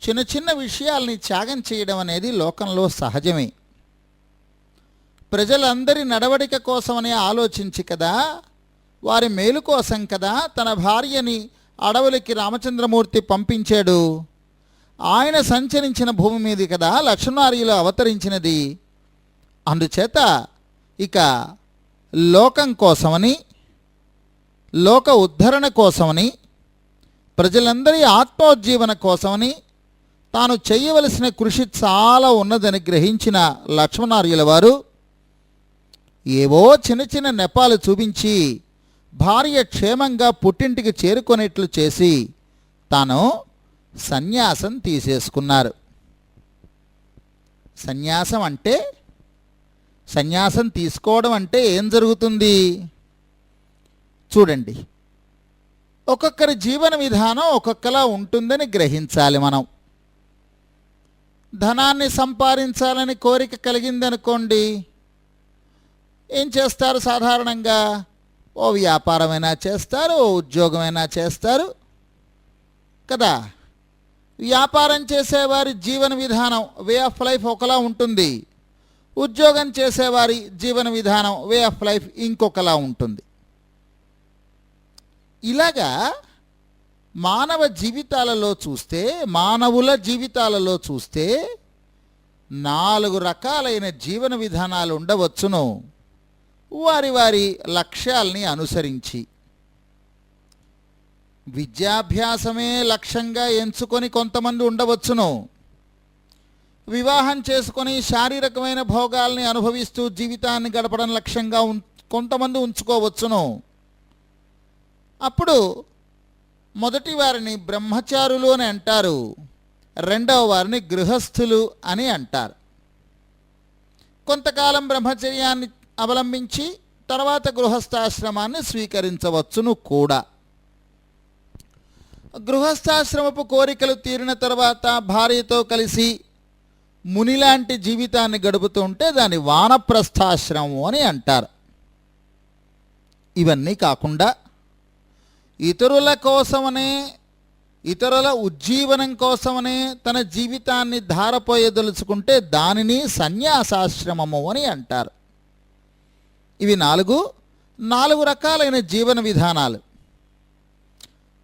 చిన్న చిన్న విషయాల్ని త్యాగం చేయడం అనేది లోకంలో సహజమే. ప్రజలందరి నడవడిక కోసమని ఆలోచించి కదా, వారి మేలు కోసం కదా తన భార్యని అడవులకి రామచంద్రమూర్తి పంపించాడు. ఆయన సంచరించిన భూమి మీద కదా లక్ష్మీనారాయణులు అవతరించినది. అందుచేత ఇక లోకం కోసమని, లోక ఉద్ధరణ కోసమని, ప్రజలందరి ఆత్మోజ్జీవన కోసమని తాను చేయవలసిన కృషి చాలా ఉన్నదని గ్రహించిన లక్ష్మీనారాయణుల వారు ఏవో చిన్న చిన్న నెపాలు చూపించి భార్య క్షేమంగా పుట్టింటికి చేరుకునేట్లు చేసి తాను సన్యాసం తీసేసుకున్నారు. సన్యాసం అంటే, సన్యాసం తీసుకోవడం అంటే ఏం జరుగుతుంది చూడండి. ఒక్కొక్కరి జీవన విధానం ఒక్కొక్కలా ఉంటుందని గ్రహించాలి మనం. ధనాన్ని సంపాదించాలని కోరిక కలిగిందనుకోండి, ఏం చేస్తారు సాధారణంగా? ఓ వ్యాపారమైనా చేస్తారు, ఓ ఉద్యోగమైనా చేస్తారు కదా. వ్యాపారం చేసేవారి జీవన విధానం, వే ఆఫ్ లైఫ్ ఒకలా ఉంటుంది. ఉద్యోగం చేసేవారి జీవన విధానం, వే ఆఫ్ లైఫ్ ఇంకొకలా ఉంటుంది. ఇలాగా మానవ జీవితాలలో చూస్తే, మానవుల జీవితాలలో చూస్తే 4 రకాలైన జీవన విధానాలు ఉండవచ్చును, వారి వారి లక్ష్యాల్ని అనుసరించి. విద్యాభ్యాసమే లక్ష్యంగా ఎంచుకొని కొంతమంది ఉండవచ్చును. వివాహం చేసుకొని శారీరకమైన భోగాల్ని అనుభవిస్తూ జీవితాన్ని గడపడం లక్ష్యంగా కొంతమంది ఉంచుకోవచ్చును. అప్పుడు మొదటి వారిని బ్రహ్మచారులు అని అంటారు, రెండవ వారిని గృహస్థులు అని అంటారు. కొంతకాలం బ్రహ్మచర్యాన్ని అవలంబించి తర్వాత గృహస్థాశ్రమాన్ని స్వీకరించవచ్చును కూడా. గృహస్థాశ్రమపు కోరికలు తీరిన తర్వాత భార్యతో కలిసి మునిలాంటి జీవితాన్ని గడుపుతూ ఉంటే దాన్ని వానప్రస్థాశ్రమం అని అంటారు. ఇవన్నీ కాకుండా ఇతరుల కోసమనే, ఇతరుల ఉజ్జీవనం కోసమనే తన జీవితాన్ని ధారపోయదలుచుకుంటే దానిని సన్యాసాశ్రమము అని అంటారు. ఇవి నాలుగు రకాలైన జీవన విధానాలు.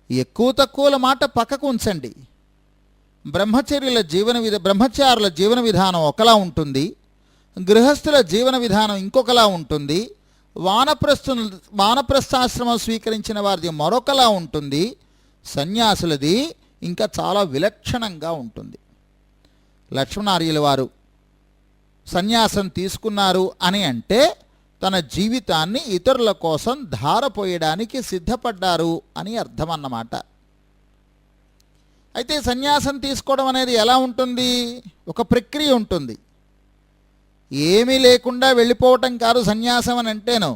ఎక్కువ తక్కువల మాట పక్కకు ఉంచండి. బ్రహ్మచారుల జీవన విధానం ఒకలా ఉంటుంది, గృహస్థుల జీవన విధానం ఇంకొకలా ఉంటుంది, వానప్రస్థాశ్రమం స్వీకరించిన వారిది మరొకలా ఉంటుంది, సన్యాసులది ఇంకా చాలా విలక్షణంగా ఉంటుంది. లక్ష్మణార్యుల వారు సన్యాసం తీసుకున్నారు అని అంటే తన జీవితాన్ని ఇతరుల కోసం ధారపోయడానికి సిద్ధపడ్డారు అని అర్థం అన్నమాట. అయితే సన్యాసం తీసుకోవడం అనేది ఎలా ఉంటుంది? ఒక ప్రక్రియ ఉంటుంది. ఏమీ లేకుండా వెళ్ళిపోవటం కాదు సన్యాసం అని అంటేను.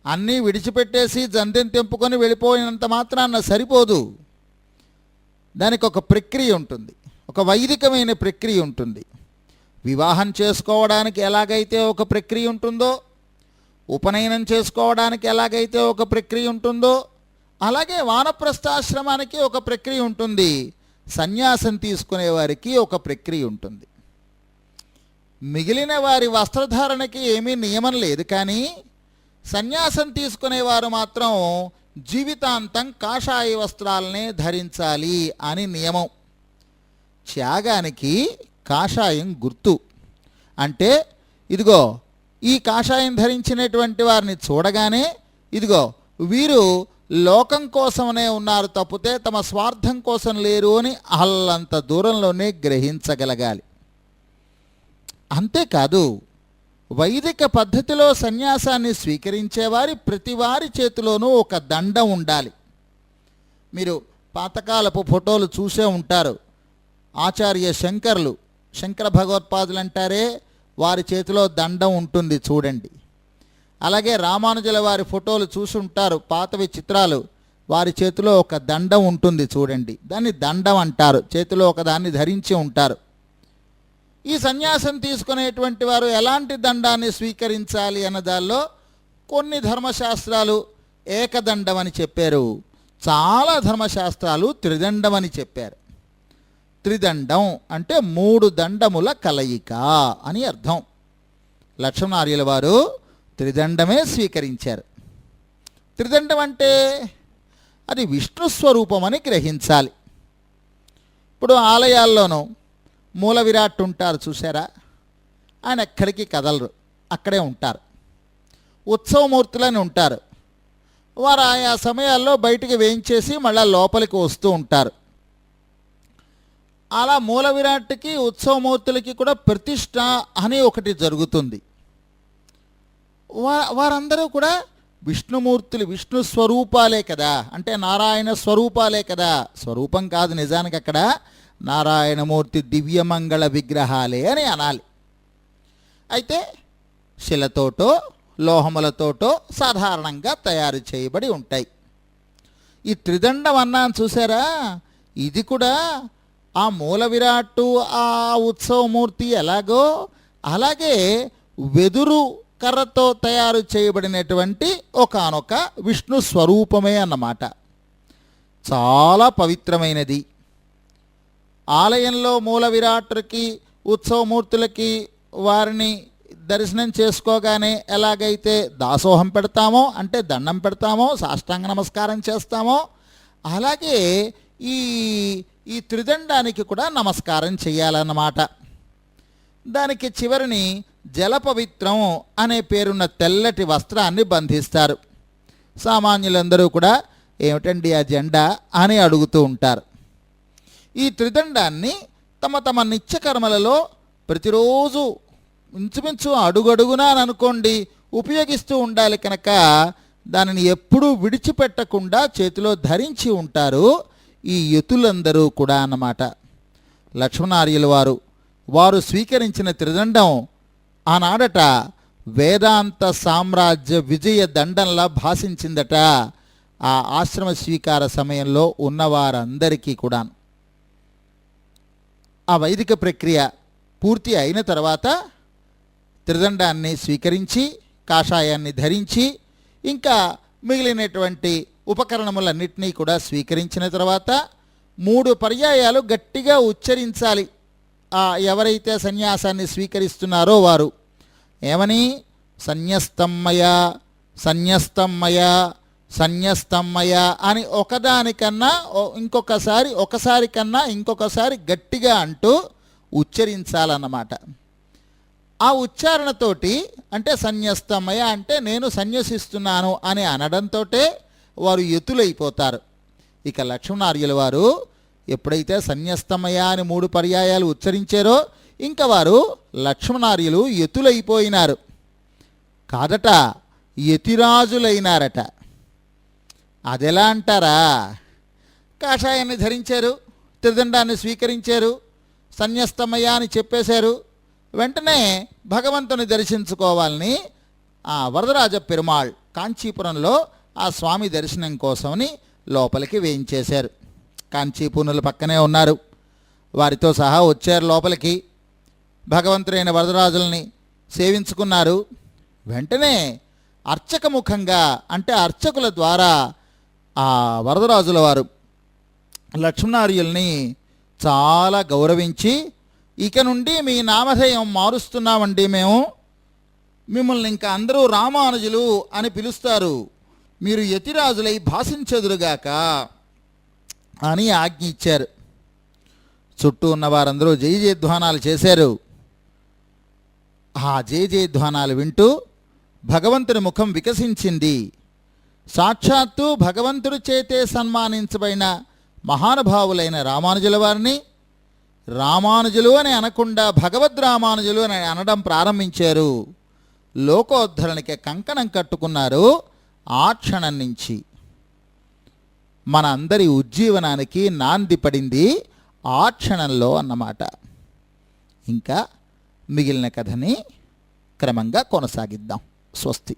అన్నీ విడిచిపెట్టేసి జందెం తెంపుకొని వెళ్ళిపోయినంత మాత్రాన సరిపోదు. దానికి ఒక ప్రక్రియ ఉంటుంది, ఒక వైదికమైన ప్రక్రియ ఉంటుంది. వివాహం చేసుకోవడానికి ఎలాగైతే ఒక ప్రక్రియ ఉంటుందో, ఉపనయనం చేసుకోవడానికి ఎలాగైతే ఒక ప్రక్రియ ఉంటుందో, అలాగే వానప్రస్థాశ్రమానికి ఒక ప్రక్రియ ఉంటుంది, సన్యాసం తీసుకునే వారికి ఒక ప్రక్రియ ఉంటుంది. మిగిలిన వారి వస్త్రధారణకి ఏమీ నియమం లేదు, కానీ సన్యాసం తీసుకునేవారు మాత్రం జీవితాంతం కాషాయ వస్త్రాలనే ధరించాలి అని నియమం. త్యాగానికి కాషాయం గుర్తు. అంటే ఇదిగో ఈ కాషాయం ధరించినటువంటి వారిని చూడగానే ఇదిగో వీరు లోకం కోసమనే ఉన్నారు తప్పితే తమ స్వార్థం కోసం లేరు అని అల్లంత దూరంలోనే గ్రహించగలగాలి. అంతేకాదు, వైదిక పద్ధతిలో సన్యాసాన్ని స్వీకరించేవారి ప్రతి వారి చేతిలోనూ ఒక దండం ఉండాలి. మీరు పాతకాలపు ఫోటోలు చూసే ఉంటారు. ఆచార్య శంకర భగవత్పాదులు అంటారే, వారి చేతిలో దండం ఉంటుంది చూడండి. అలాగే రామానుజుల వారి ఫోటోలు చూసి ఉంటారు, పాతవి చిత్రాలు, వారి చేతిలో ఒక దండం ఉంటుంది చూడండి. దాన్ని దండం అంటారు, చేతిలో ఒక దాన్ని ధరించి ఉంటారు. ఈ సన్యాసం తీసుకునేటువంటి వారు ఎలాంటి దండాన్ని స్వీకరించాలి అన్న దానిలో కొన్ని ధర్మశాస్త్రాలు ఏకదండం అని చెప్పారు, చాలా ధర్మశాస్త్రాలు త్రిదండం అని చెప్పారు. త్రిదండం అంటే 3 దండముల కలయిక అని అర్థం. లక్ష్మణార్యుల వారు త్రిదండమే స్వీకరించారు. త్రిదండం అంటే అది విష్ణు స్వరూపం అని గ్రహించాలి. ఇప్పుడు ఆలయాల్లోనూ మూల విరాట్ ఉంటారు చూసారా, ఆయన ఎక్కడికి కదలరు, అక్కడే ఉంటారు. ఉత్సవమూర్తులని ఉంటారు, వారు ఆయా సమయాల్లో బయటికి వేయించేసి మళ్ళీ లోపలికి వస్తూ ఉంటారు. అలా మూల విరాట్కి ఉత్సవమూర్తులకి కూడా ప్రతిష్ట అని ఒకటి జరుగుతుంది. వారందరూ కూడా విష్ణుమూర్తులు, విష్ణు స్వరూపాలే కదా, అంటే నారాయణ స్వరూపాలే కదా. స్వరూపం కాదు నిజానికి, అక్కడ నారాయణమూర్తి దివ్యమంగళ విగ్రహాలే అని అనాలి. అయితే శిలతోటో లోహములతోటో సాధారణంగా తయారు చేయబడి ఉంటాయి. ఈ త్రిదండం అన్నాను చూసారా, ఇది కూడా ఆ మూల విరాట్టు, ఆ ఉత్సవమూర్తి ఎలాగో అలాగే వెదురు కర్రతో తయారు చేయబడినటువంటి ఒకానొక విష్ణు స్వరూపమే అన్నమాట. చాలా పవిత్రమైనది. ఆలయంలో మూల విరాట్టుకి ఉత్సవమూర్తులకి వారిని దర్శనం చేసుకోగానే ఎలాగైతే దాసోహం పెడతామో, అంటే దండం పెడతామో, సాష్టాంగ నమస్కారం చేస్తామో, అలాగే ఈ త్రిదండానికి కూడా నమస్కారం చేయాలన్నమాట. దానికి చివరిని జలపవిత్రం అనే పేరున్న తెల్లటి వస్త్రాన్ని బంధిస్తారు. సామాన్యులందరూ కూడా ఏమిటండి ఆ జెండా అని అడుగుతూ ఉంటారు. ఈ త్రిదండాన్ని తమ నిత్యకర్మలలో ప్రతిరోజు ఇంచుమించు అడుగడుగునా అనుకోండి ఉపయోగిస్తూ ఉండాలి కనుక దానిని ఎప్పుడూ విడిచిపెట్టకుండా చేతిలో ధరించి ఉంటారు ఈ యతులందరూ కూడా అన్నమాట. లక్ష్మణార్యుల వారు స్వీకరించిన త్రిదండం ఆనాడట వేదాంత సామ్రాజ్య విజయ దండంలా భాషించిందట ఆ ఆశ్రమ స్వీకార సమయంలో ఉన్నవారందరికీ కూడా. ఆ వైదిక ప్రక్రియ పూర్తి అయిన తర్వాత త్రిదండాన్ని స్వీకరించి కాషాయాన్ని ధరించి ఇంకా మిగిలినటువంటి ఉపకరణములన్నింటినీ కూడా స్వీకరించిన తర్వాత 3 పర్యాయాలు గట్టిగా ఉచ్చరించాలి. ఎవరైతే సన్యాసాన్ని స్వీకరిస్తున్నారో వారు ఏమని, సన్యస్తమ్మయ సన్యస్తమ్మయ సన్యస్తమ్మయ అని ఒకదానికన్నా ఒకసారి కన్నా ఇంకొకసారి గట్టిగా అంటూ ఉచ్చరించాలన్నమాట. ఆ ఉచ్చారణతోటి అంటే సన్యస్తమయ అంటే నేను సన్యసిస్తున్నాను అని అనడంతో వారు యతులైపోతారు. ఇక లక్ష్మణార్యుల వారు ఎప్పుడైతే సన్యస్తమయ అని 3 పర్యాయాలు ఉచ్చరించారో ఇంకా వారు లక్ష్మణార్యులు యతులైపోయినారు కాదట, యతిరాజులైనారట. అదెలా అంటారా? కాషాయాన్ని ధరించారు, త్రిదండాన్ని స్వీకరించారు, సన్యస్తమయ అని చెప్పేశారు. వెంటనే భగవంతుని దర్శించుకోవాలని వరదరాజ పెరుమాళ్ కాంచీపురంలో ఆ స్వామి దర్శనం కోసమని లోపలికి వేయించేశారు. కాంచీపూర్ణుల పక్కనే ఉన్నారు, వారితో సహా వచ్చారు లోపలికి. భగవంతుడైన వరదరాజుల్ని సేవించుకున్నారు. వెంటనే అర్చకముఖంగా అంటే అర్చకుల ద్వారా ఆ వరదరాజుల వారు లక్ష్మణార్యుల్ని చాలా గౌరవించి, ఇక నుండి మీ నామధేయం మారుస్తున్నామండి, మేము మిమ్మల్ని ఇంకా అందరూ రామానుజులు అని పిలుస్తారు, మీరు యతిరాజులై భాషించెదురుగాక అని ఆజ్ఞ ఇచ్చారు. చుట్టూ ఉన్న వారందరూ జయ జయధ్వానాలు చేశారు. ఆ జయ జయధ్వానాలు వింటూ భగవంతుని ముఖం వికసించింది. సాక్షాత్తు భగవంతుడి చేతే సన్మానించబడిన మహానుభావులైన రామానుజుల వారిని రామానుజులు అని అనకుండా భగవద్ రామానుజులు అని అనడం ప్రారంభించారు. లోకోద్ధరణకి కంకణం కట్టుకున్నారు. ఆ క్షణం నుంచి మన అందరి ఉజ్జీవనానికి నాంది పడింది ఆ క్షణంలో అన్నమాట. ఇంకా మిగిలిన కథని క్రమంగా కొనసాగిద్దాం. స్వస్తి.